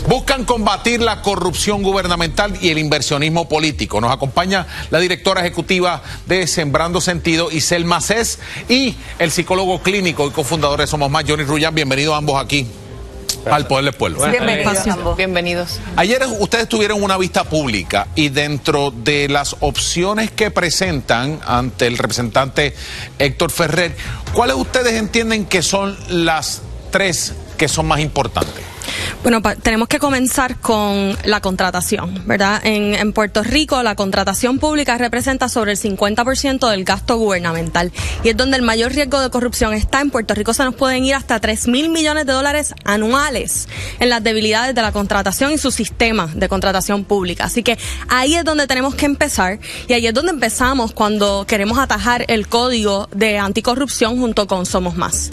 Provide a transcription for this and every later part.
Buscan combatir la corrupción gubernamental y el inversionismo político. Nos acompaña la directora ejecutiva de Sembrando Sentido, Isel Macés, y el psicólogo clínico y cofundador de Somos Más, Johnny Rullán. Bienvenidos ambos aquí al Poder del Pueblo. Bienvenidos. Ayer ustedes tuvieron una vista pública y dentro de las opciones que presentan ante el representante Héctor Ferrer, ¿cuáles ustedes entienden que son las tres que son más importantes? Bueno, tenemos que comenzar con la contratación, ¿verdad? En Puerto Rico la contratación pública representa sobre el 50% del gasto gubernamental y es donde el mayor riesgo de corrupción está. En Puerto Rico se nos pueden ir hasta 3.000 millones de dólares anuales en las debilidades de la contratación y su sistema de contratación pública. Así que ahí es donde tenemos que empezar y ahí es donde empezamos cuando queremos atajar el código de anticorrupción junto con Somos Más.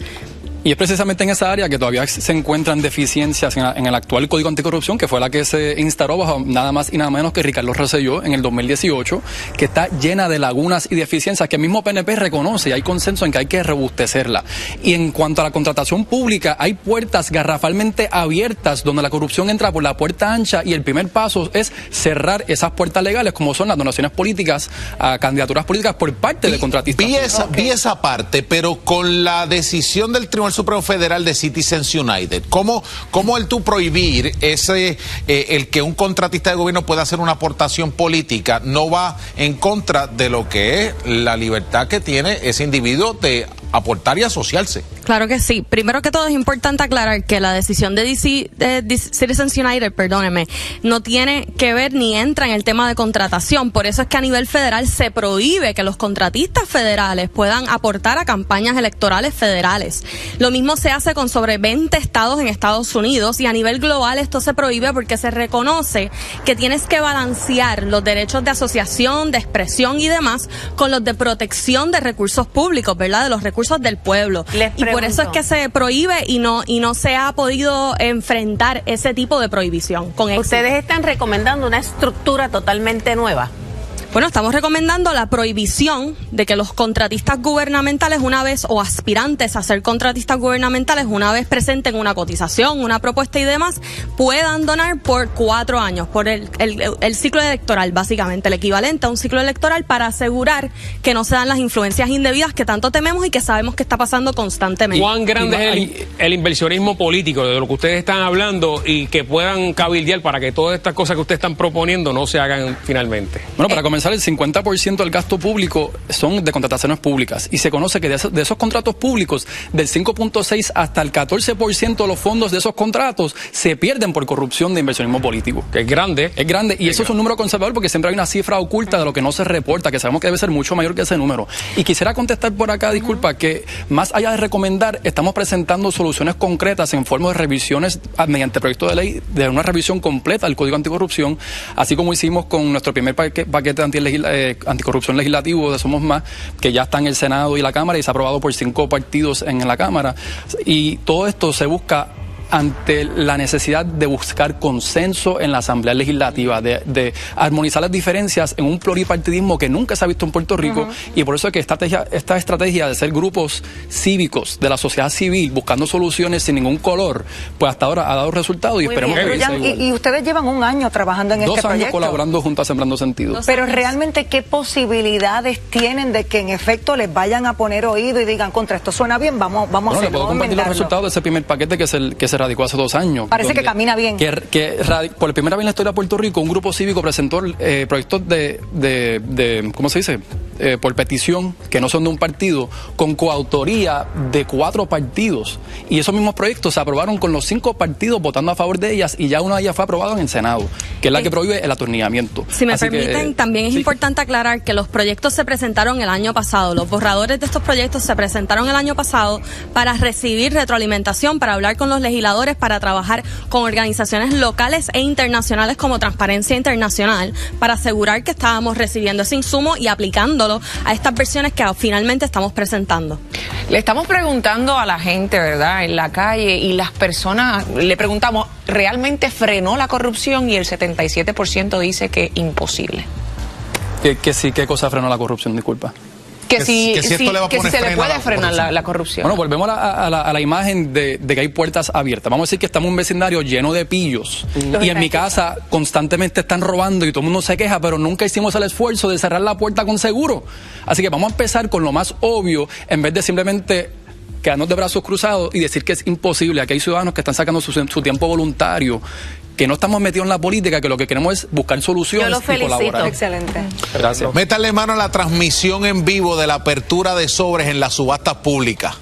Y es precisamente en esa área que todavía se encuentran deficiencias en el actual Código Anticorrupción, que fue la que se instauró bajo nada más y nada menos que Ricardo Rosselló en el 2018, que está llena de lagunas y deficiencias que el mismo PNP reconoce y hay consenso en que hay que robustecerla. Y en cuanto a la contratación pública, hay puertas garrafalmente abiertas donde la corrupción entra por la puerta ancha y el primer paso es cerrar esas puertas legales, como son las donaciones políticas a candidaturas políticas por parte de contratistas. Vi esa parte, pero con la decisión del Tribunal Supremo Federal de Citizens United, ¿cómo el tú prohibir el que un contratista de gobierno pueda hacer una aportación política no va en contra de lo que es la libertad que tiene ese individuo de aportar y asociarse? Claro que sí. Primero que todo es importante aclarar que la decisión de Citizens United, no tiene que ver ni entra en el tema de contratación. Por eso es que a nivel federal se prohíbe que los contratistas federales puedan aportar a campañas electorales federales. Lo mismo se hace con sobre 20 estados en Estados Unidos y a nivel global esto se prohíbe porque se reconoce que tienes que balancear los derechos de asociación, de expresión y demás con los de protección de recursos públicos, ¿verdad? De los recursos del pueblo. Y por eso es que se prohíbe y no se ha podido enfrentar ese tipo de prohibición con éxito. ¿Ustedes están recomendando una estructura totalmente nueva? Bueno, estamos recomendando la prohibición de que los contratistas gubernamentales o aspirantes a ser contratistas gubernamentales una vez presenten una cotización, una propuesta y demás, puedan donar por 4 años, por el ciclo electoral, básicamente, el equivalente a un ciclo electoral para asegurar que no se dan las influencias indebidas que tanto tememos y que sabemos que está pasando constantemente. ¿Cuán grande es el inversionismo político de lo que ustedes están hablando y que puedan cabildear para que todas estas cosas que ustedes están proponiendo no se hagan finalmente? Bueno, para comenzar, el 50% del gasto público son de contrataciones públicas y se conoce que de esos contratos públicos, del 5.6 hasta el 14% de los fondos de esos contratos se pierden por corrupción de inversionismo político. Que es grande. Es grande y eso es un número conservador porque siempre hay una cifra oculta de lo que no se reporta, que sabemos que debe ser mucho mayor que ese número. Y quisiera contestar por acá, disculpa, que más allá de recomendar, estamos presentando soluciones concretas en forma de revisiones mediante proyecto de ley, de una revisión completa del Código Anticorrupción, así como hicimos con nuestro primer paquete anticorrupción legislativo de Somos Más, que ya está en el Senado y la Cámara y se ha aprobado por 5 partidos en la Cámara. Y todo esto se busca ante la necesidad de buscar consenso en la Asamblea Legislativa, de armonizar las diferencias en un pluripartidismo que nunca se ha visto en Puerto Rico, y por eso es que esta estrategia de ser grupos cívicos de la sociedad civil buscando soluciones sin ningún color, pues hasta ahora ha dado resultados y esperemos que sea igual. Y ustedes llevan 1 año trabajando en este proyecto. 2 años colaborando junto a Sembrando Sentido. Pero realmente, ¿qué posibilidades tienen de que en efecto les vayan a poner oído y digan, contra esto suena bien, vamos a hacerlo? Le puedo compartir los resultados de ese primer paquete que se radicó hace 2 años. Parece que camina bien. Por primera vez en la historia de Puerto Rico, un grupo cívico presentó proyectos ¿cómo se dice? Por petición, que no son de un partido, con coautoría de 4 partidos. Y esos mismos proyectos se aprobaron con los 5 partidos votando a favor de ellas y ya una de ellas fue aprobada en el Senado, que es la que prohíbe el atornillamiento. Si me permiten, también es importante aclarar que los proyectos se presentaron el año pasado. Los borradores de estos proyectos se presentaron el año pasado para recibir retroalimentación, para hablar con los legisladores, para trabajar con organizaciones locales e internacionales como Transparencia Internacional, para asegurar que estábamos recibiendo ese insumo y aplicándolo a estas versiones que finalmente estamos presentando. Le estamos preguntando a la gente, ¿verdad?, en la calle, y las personas, le preguntamos, ¿realmente frenó la corrupción? Y el 77% dice que imposible. ¿Qué cosa frenó la corrupción? Disculpa. Que si se le puede frenar la corrupción. Bueno, volvemos a la imagen de que hay puertas abiertas. Vamos a decir que estamos en un vecindario lleno de pillos y en mi casa constantemente están robando y todo el mundo se queja, pero nunca hicimos el esfuerzo de cerrar la puerta con seguro. Así que vamos a empezar con lo más obvio en vez de simplemente quedarnos de brazos cruzados y decir que es imposible. Aquí hay ciudadanos que están sacando su tiempo voluntario, que no estamos metidos en la política, que lo que queremos es buscar soluciones. Yo lo felicito. Y colaborar. Excelente. Gracias. Métanle mano a la transmisión en vivo de la apertura de sobres en las subastas públicas.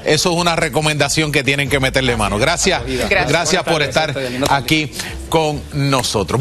Eso es una recomendación que tienen que meterle mano. Gracias por estar aquí con nosotros.